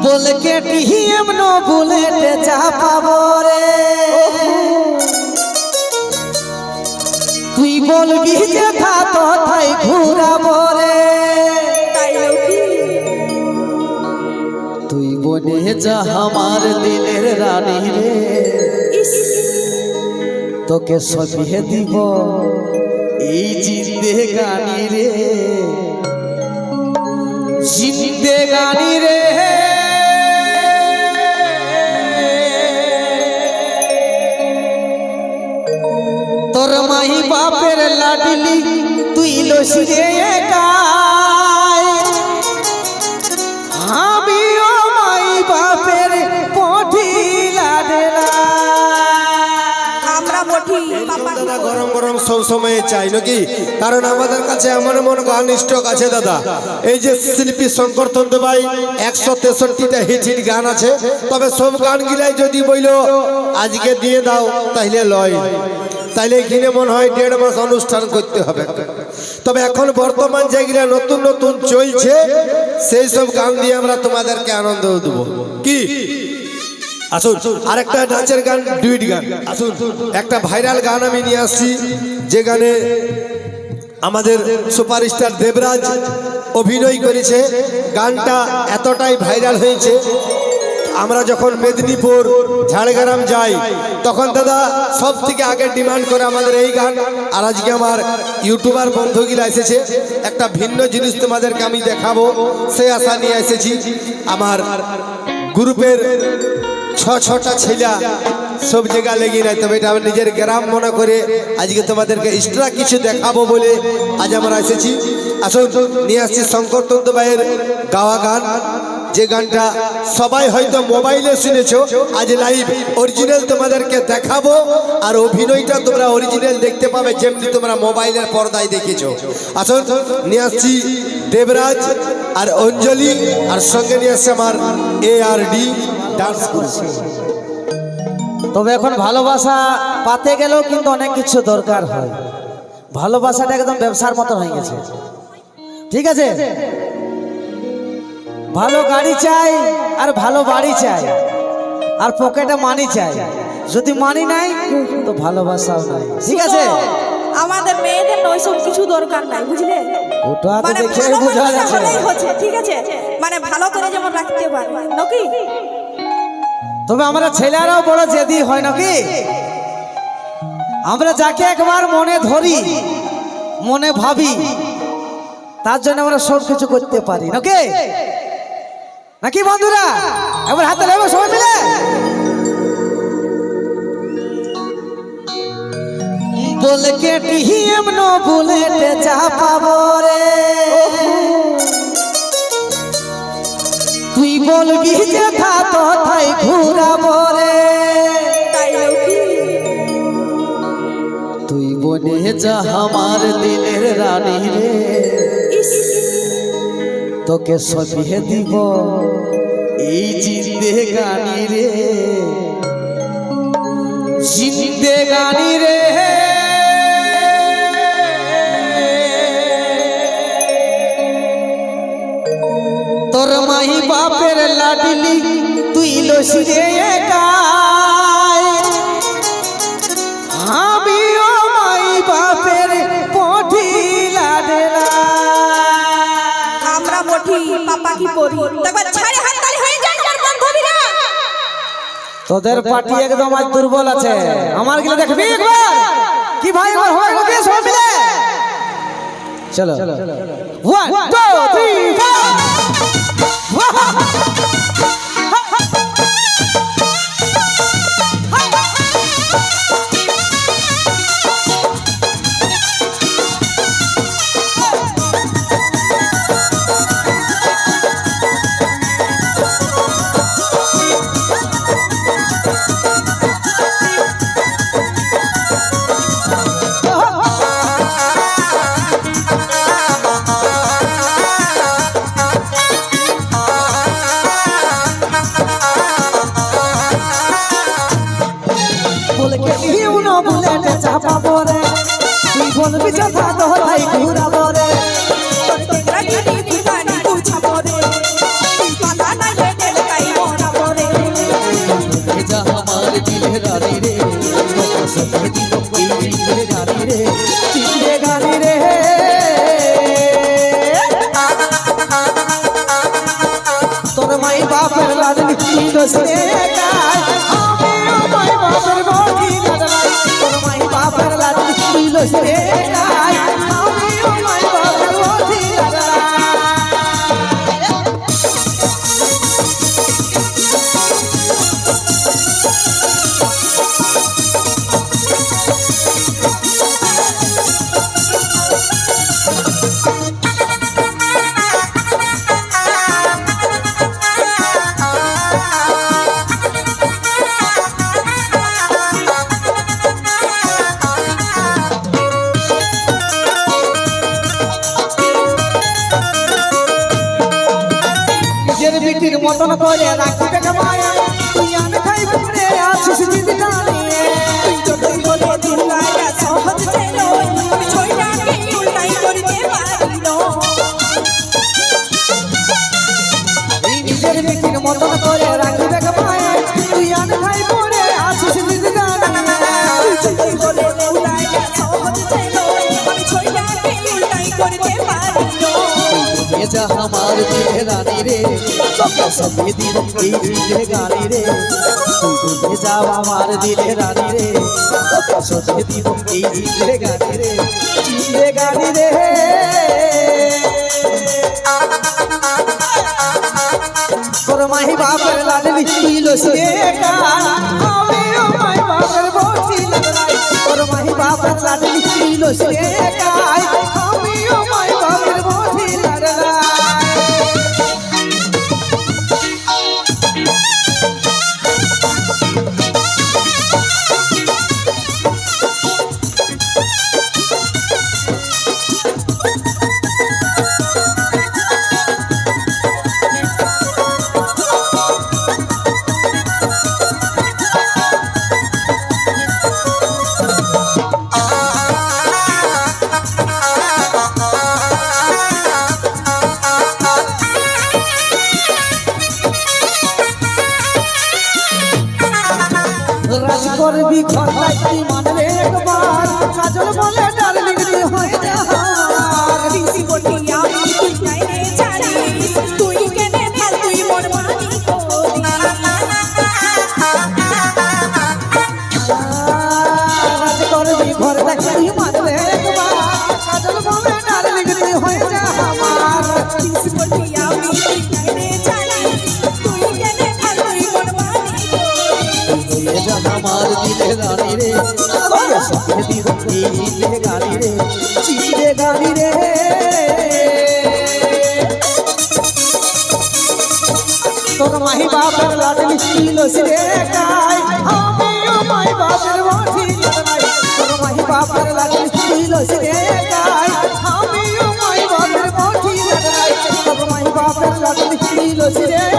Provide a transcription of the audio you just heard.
बोल के TM no bullet चापाबो रे তুই বলবি যে থা তো তাই ঘুরাবো রে তুই বনে যা আমার দিলের রানী রে তোকে সবিয়ে দিব এই জিন্দেগানি রে জিন্দেগানি রে তোর মাই বাপের লাডলি তুই লসি রে একাই আমিও মাই বাপের পঠি লাডলা আমরা পঠি দাদা গরম গরম সব সময় চাই নাকি কারণ আমাদের কাছে এমন এমন গান স্টক আছে দাদা এই যে শিল্পী শঙ্কর তন্তু ভাই 163টা হিট হিট গান আছে তবে সব গানগুলাই যদি বইলো আজকে দিয়ে দাও তাহলে লয় তাইলে এখানে মনে হয় 1.5 মাস অনুষ্ঠান করতে হবে তবে এখন বর্তমান যেগুলা নতুন নতুন চলছে সেই সব গান দিয়ে আমরা তোমাদেরকে আনন্দ দেব কি আসুন আরেকটা নাচের গান ডুইট গান আসুন একটা ভাইরাল গান আমি নিয়ে আসছি যে গানে আমাদের সুপারস্টার দেবরাজ অভিনয় করেছে গানটা এতটাই ভাইরাল হয়েছে আমরা যখন মেদিনীপুর ঝাড়গ্রাম যাই তখন দাদা সব থেকে আগে ডিমান্ড করে আমাদের এই গান আর আজকে আমার ইউটিউবার বন্ধুগুলা এসেছে একটা ভিন্ন জিনিস তোমাদেরকে আমি দেখাবো সেই আশা নিয়ে এসেছি আমার গ্রুপের ছটা ছেলা সব জায়গা লেগে নাই তবে এটা আমার নিজের গ্রাম মনে করে আজকে তোমাদেরকে এক্সট্রা কিছু দেখাবো বলে আজ আমরা এসেছি আসুন নিয়ে আসছি শঙ্কর তন্তু ভাইয়ের গাওয়া গান যে গানটা সবাই হয়তো মোবাইলে শুনেছো আজ লাইভ অরিজিনাল তোমাদেরকে দেখাবো আর অভিনয়টা তোমরা অরিজিনাল দেখতে পাবে যেমনি তোমরা মোবাইলের পর্দায় দেখেছো আসুন নিয়ে আসছি দেবরাজ আর অঞ্জলি আর সঙ্গে নিয়ে আসছে আমার ARD ডান্স করছে তবে এখন ভালোবাসা পাতে গেলেও কিন্তু অনেক কিছু দরকার হয় ভালোবাসাটা একদম ব্যবসার মতো হয়ে গেছে ঠিক আছে ভালো গাড়ি চাই আর ভালো বাড়ি চাই আর পকেটে মানি চাই যদি মানি নাই তো ভালোবাসাও নাই ঠিক আছে আমাদের মেয়েদের ওইসব কিছু দরকার নাই বুঝলে ওটা তো মানে দেখে বোঝা যাচ্ছে ঠিক আছে মানে ভালো করে যেমন রাখতে পারবে নাকি তবে আমরা ছেলেরাও বড় জেদি হয় নাকি আমরা যাকে একবার মনে ধরি মনে ভাবি তার জন্য আমরা সব কিছু করতে পারি নাকি নাকি বন্ধুরা একবার হাতে লাগবে সবাই মিলে বল के टीएम नो बुलेट चापाबो रे তুই বলবি যে থা তো তাই ঘুরাবো রে তুই বনে যা আমার দিলের রানী রে তোকে সবিয়ে দিব এই জিন্দেগানি রে জিন্দেগানি রে তোর মাই বাপের লাডলি তুই লসি রে একাই আমিও মাই বাপের পঠি লাডলা আমরা পঠি পাপা কি পড়ি দেখো ছাড়ে হাত তালি হয়ে যায় আমার বান্ধবীরা তোদের পার্টি একদম আজ দুর্বল আছে আমার গিলে দেখবি একবার কি ভাই একবার হয় নাকি সব মিলে চলো 1 2 3 4 তোর মাই বাপের লাডলি ছিল সে গায় আমিও মাই বাপের বটি লাডলাই তোর মাই বাপের লাডলি ছিল সে গায় আমিও মাই বাপের বটি লাডলাই নিজের বিটির মতন করে রাখবে মায়া তুই আমি খাই পড়ে আছিস দিদি টানিয়ে যতই বলে দুর্গাটা সহজ ছিল আমি ছয়টাকে উল্টাই করতে পারিল নিজের বিটির মতন করে রাখবে মায়া তুই আমি খাই পড়ে আছিস দিদি টানিয়ে যতই বলে দুর্গাটা সহজ ছিল আমি ছয়টাকে উল্টাই করতে পারিল ये जा हमार दिल रानी रे सब दिल की दिल गानी रे ये जा हमार दिल रानी रे सब दिल की दिल गानी रे दिल गानी रे তোর মাই বাপের লাডলি ছিল সে গান আমিও মাই বাপের বটি লাডলাই তোর মাই বাপের লাডলি ছিল সে গায় আমিও মাই বাপের বটি লাডলাই রাজ করবি ঘরলাই তুই মানলে একবার কাজল বলে ডার্লিং রে হয়ে যা ঋষি বটি আমি তুই নাই রে জানিস তুই কেনে ভাল তুই মন মানি রাজ করবি ঘরলাই তুই মানলে একবার কাজল বলে ডার্লিং রে হয়ে যা আমার ঋষি বটি আমি তুই নাই রে জানিস তুই কেনে ভাল তুই মন মানি ये जा हमार दिल रानी रे सब दिल की दिल गानी रे चीरे गानी रे তোর মাই বাপের লাডলি ছিল সে গায় আমিও মাই বাপের বটি লাডলাই তোর মাই বাপের লাডলি ছিল সে গায় আমিও মাই বাপের বটি লাডলাই তোর মাই বাপের লাডলি ছিল সে